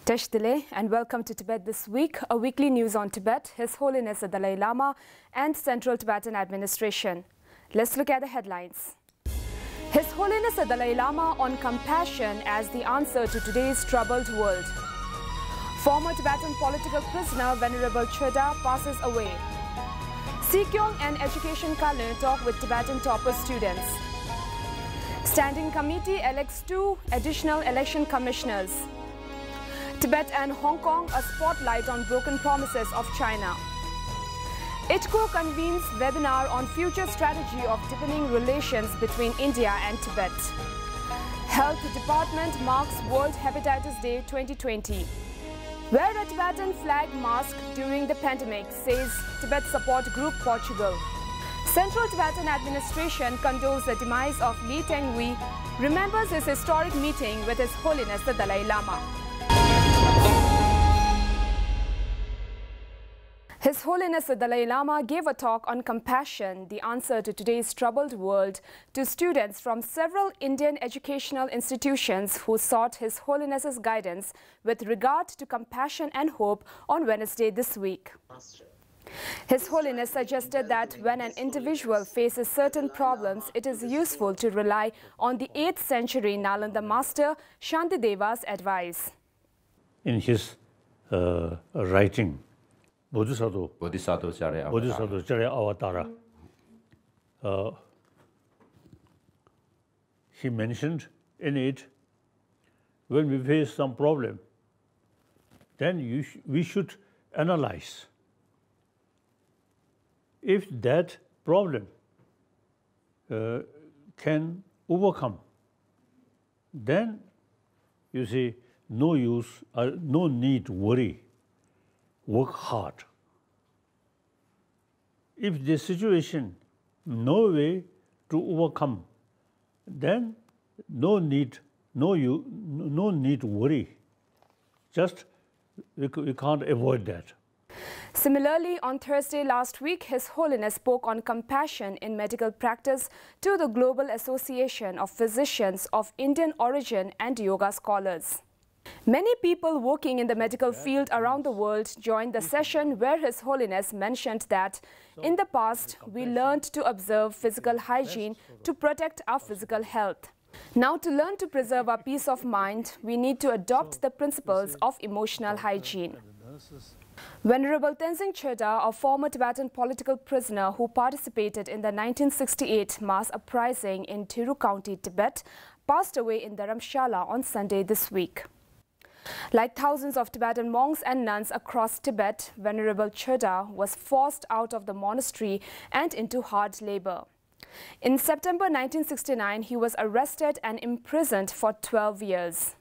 Tashdile and welcome to Tibet This Week, a weekly news on Tibet, His Holiness the Dalai Lama and Central Tibetan Administration. Let's look at the headlines. His Holiness the Dalai Lama on compassion as the answer to today's troubled world. Former Tibetan political prisoner Venerable Choedak passes away. Sikyong and Education Kalon talk with Tibetan topper students. Standing Committee elects 2 additional election commissioners. Tibet and Hong Kong, a spotlight on broken promises of China. ITCO convenes webinar on future strategy of deepening relations between India and Tibet. Health Department marks World Hepatitis Day 2020. Wear a Tibetan flag mask during the pandemic, says Tibet Support Group Portugal. Central Tibetan Administration condoles the demise of Teng-hui, remembers his historic meeting with His Holiness the Dalai Lama. His Holiness the Dalai Lama gave a talk on compassion, the answer to today's troubled world, to students from several Indian educational institutions who sought His Holiness's guidance with regard to compassion and hope on Wednesday this week. His Holiness suggested that when an individual faces certain problems, it is useful to rely on the 8th century Nalanda master Shantideva's advice. In his writing, Bodhisattva Charya Avatara, he mentioned in it, when we face some problem, then we should analyze if that problem can overcome. Then you see, no use, no need to worry. Work hard. If the situation no way to overcome, then no need to worry. Just we can't avoid that. Similarly, on Thursday last week, His Holiness spoke on compassion in medical practice to the Global Association of Physicians of Indian Origin and yoga scholars. Many people working in the medical field around the world joined the session where His Holiness mentioned that in the past we learned to observe physical hygiene to protect our physical health. Now, to learn to preserve our peace of mind, we need to adopt the principles of emotional hygiene. Venerable Ven Choedak, a former Tibetan political prisoner who participated in the 1968 mass uprising in Thiru County, Tibet, passed away in Dharamshala on Sunday this week. Like thousands of Tibetan monks and nuns across Tibet, Venerable Choedak was forced out of the monastery and into hard labor. In September 1969, he was arrested and imprisoned for 12 years.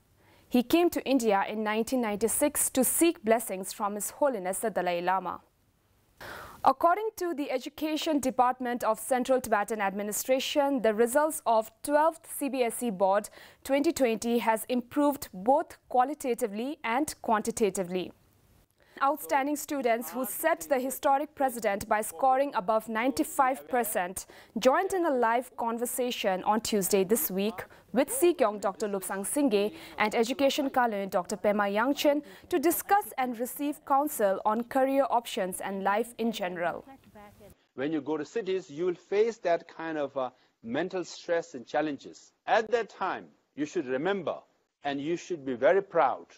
He came to India in 1996 to seek blessings from His Holiness the Dalai Lama. According to the Education Department of Central Tibetan Administration, the results of 12th CBSE Board 2020 has improved both qualitatively and quantitatively. Outstanding students who set the historic precedent by scoring above 95% joined in a live conversation on Tuesday this week with Sikyong Dr. Lobsang Singye and Education Kalon Dr. Pema Yangchen to discuss and receive counsel on career options and life in general. When you go to cities, you will face that kind of mental stress and challenges. At that time, you should remember and you should be very proud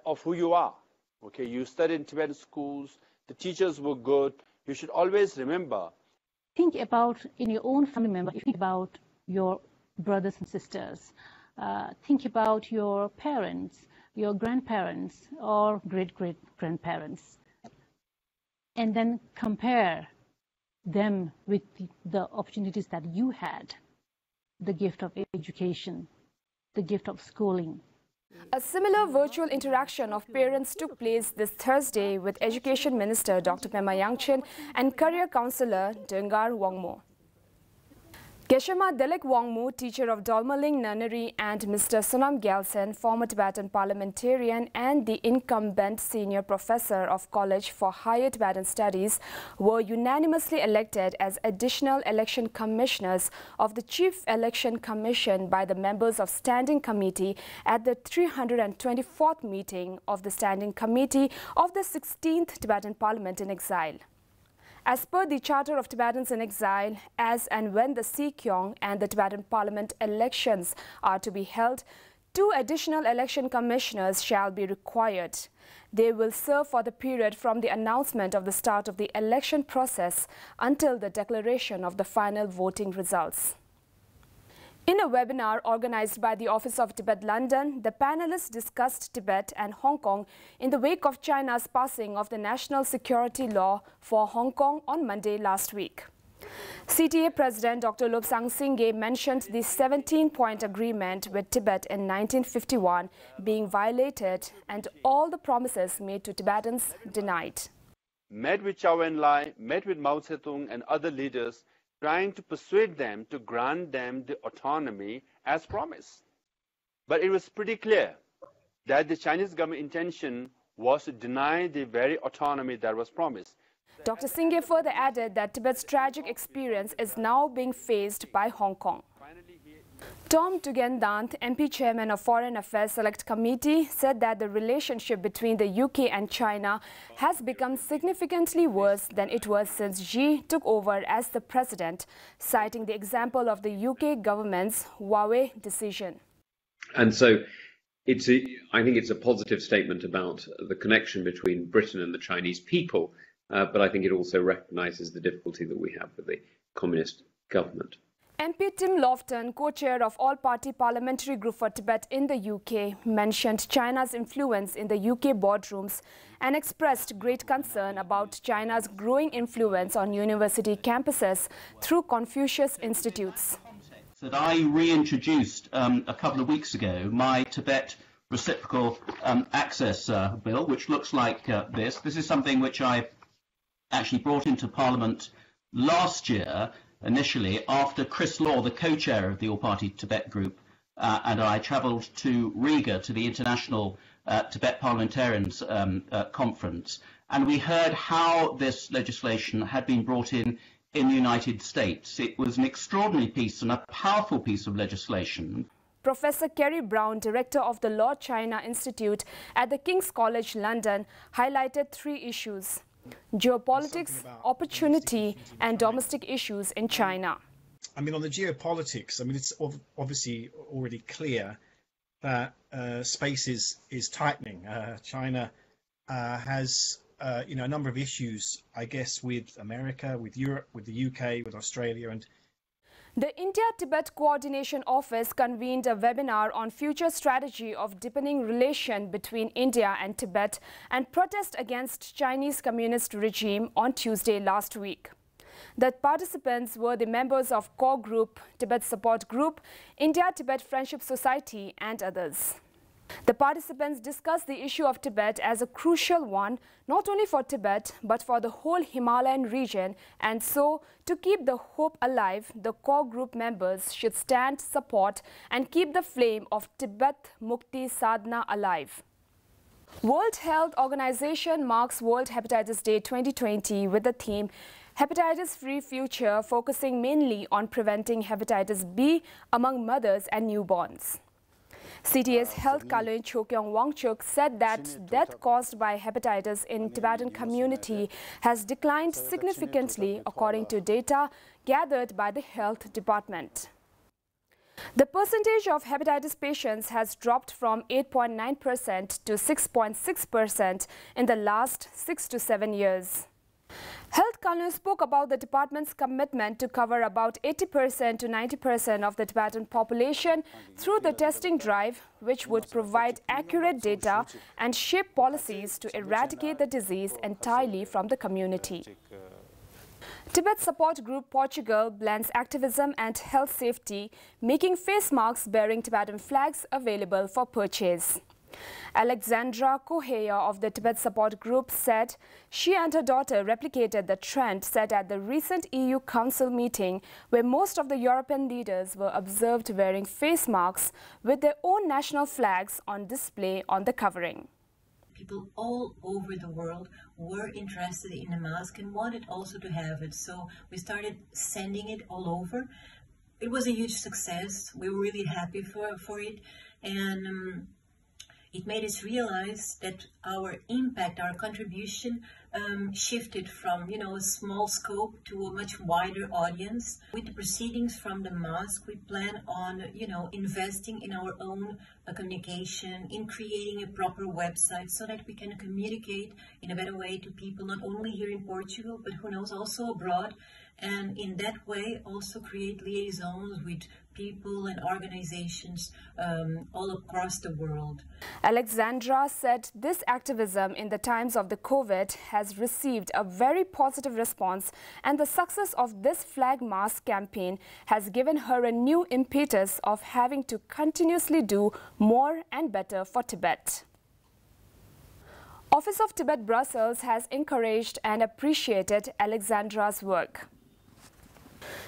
of who you are. Okay, you studied in Tibetan schools, the teachers were good. You should always remember. Think about in your own family member, think about your brothers and sisters. Think about your parents, your grandparents, or great-great-grandparents. And then compare them with the opportunities that you had, the gift of education, the gift of schooling. A similar virtual interaction of parents took place this Thursday with Education Minister Dr. Pema Yangchen and Career Councillor Dengar Wangmo. Geshe-ma Delek Wangmu, teacher of Dolmaling Nunnery, and Mr. Sonam Gyaltsen, former Tibetan parliamentarian and the incumbent senior professor of College for Higher Tibetan Studies, were unanimously elected as additional election commissioners of the Chief Election Commission by the members of Standing Committee at the 324th meeting of the Standing Committee of the 16th Tibetan Parliament in Exile. As per the Charter of Tibetans in Exile, as and when the Sikyong and the Tibetan Parliament elections are to be held, 2 additional election commissioners shall be required. They will serve for the period from the announcement of the start of the election process until the declaration of the final voting results. In a webinar organized by the Office of Tibet London, the panelists discussed Tibet and Hong Kong in the wake of China's passing of the National Security Law for Hong Kong on Monday last week. CTA President Dr. Lobsang Singye mentioned the 17-point agreement with Tibet in 1951 being violated and all the promises made to Tibetans denied. Met with Zhou Enlai, met with Mao Zedong and other leaders, trying to persuade them to grant them the autonomy as promised. But it was pretty clear that the Chinese government intention was to deny the very autonomy that was promised. Dr. Singye further added that Tibet's tragic experience is now being faced by Hong Kong. Tom Tugendant, MP Chairman of Foreign Affairs Select Committee, said that the relationship between the UK and China has become significantly worse than it was since Xi took over as the president, citing the example of the UK government's Huawei decision. And so I think it's a positive statement about the connection between Britain and the Chinese people, but I think it also recognises the difficulty that we have with the communist government. MP Tim Lofton, co-chair of All-Party Parliamentary Group for Tibet in the UK, mentioned China's influence in the UK boardrooms and expressed great concern about China's growing influence on university campuses through Confucius institutes. That I reintroduced a couple of weeks ago my Tibet Reciprocal Access Bill, which looks like this. This is something which I actually brought into Parliament last year, initially after Chris Law, the co-chair of the All-Party Tibet Group, and I travelled to Riga to the International Tibet Parliamentarians Conference, and we heard how this legislation had been brought in the United States. It was an extraordinary piece and a powerful piece of legislation. Professor Kerry Brown, director of the Law China Institute at the King's College London, highlighted 3 issues: geopolitics, opportunity, and domestic issues in China. I mean, on the geopolitics, I mean, it's obviously already clear that space is tightening. China has, a number of issues, I guess, with America, with Europe, with the UK, with Australia, and the India-Tibet Coordination Office convened a webinar on future strategy of deepening relation between India and Tibet and protest against Chinese communist regime on Tuesday last week. The participants were the members of core group, Tibet Support Group, India-Tibet Friendship Society and others. The participants discussed the issue of Tibet as a crucial one, not only for Tibet, but for the whole Himalayan region, and so, to keep the hope alive, the core group members should stand, support, and keep the flame of Tibet Mukti Sadhana alive. World Health Organization marks World Hepatitis Day 2020 with the theme Hepatitis-Free Future, focusing mainly on preventing hepatitis B among mothers and newborns. CTA's Health Kalon Chokyong Wangchuk said that death caused by hepatitis in Tibetan community has declined significantly according to data gathered by the Health Department. The percentage of hepatitis patients has dropped from 8.9% to 6.6% in the last 6 to 7 years. Health Kalon spoke about the department's commitment to cover about 80% to 90% of the Tibetan population through the testing drive, which would provide accurate data and shape policies to eradicate the disease entirely from the community. Tibet Support Group Portugal blends activism and health safety, making face masks bearing Tibetan flags available for purchase. Alexandra Correa of the Tibet Support Group said she and her daughter replicated the trend set at the recent EU Council meeting, where most of the European leaders were observed wearing face masks with their own national flags on display on the covering. People all over the world were interested in a mask and wanted also to have it, so we started sending it all over. It was a huge success. We were really happy for it, and it made us realize that our impact, our contribution shifted from, a small scope to a much wider audience. With the proceedings from the mask, we plan on, investing in our own communication, in creating a proper website so that we can communicate in a better way to people, not only here in Portugal, but who knows, also abroad. And in that way also create liaisons with people and organizations all across the world. Alexandra said this activism in the times of the COVID has received a very positive response, and the success of this flag mask campaign has given her a new impetus of having to continuously do more and better for Tibet. Office of Tibet Brussels has encouraged and appreciated Alexandra's work.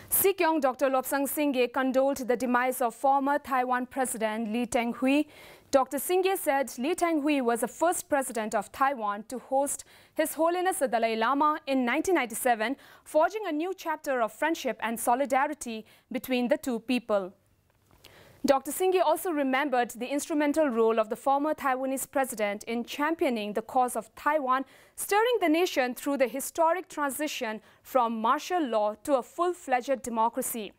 Sikyong Dr. Lobsang Singye condoled the demise of former Taiwan President Lee Teng-hui. Dr. Singye said Lee Teng-hui was the first president of Taiwan to host His Holiness the Dalai Lama in 1997, forging a new chapter of friendship and solidarity between the two people. Dr. Singye also remembered the instrumental role of the former Taiwanese president in championing the cause of Taiwan, steering the nation through the historic transition from martial law to a full-fledged democracy.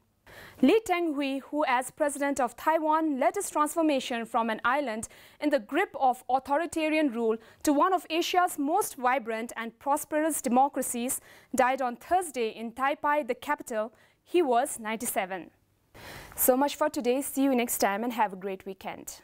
Lee Teng-hui, who as president of Taiwan led its transformation from an island in the grip of authoritarian rule to one of Asia's most vibrant and prosperous democracies, died on Thursday in Taipei, the capital. He was 97. So much for today. See you next time and have a great weekend.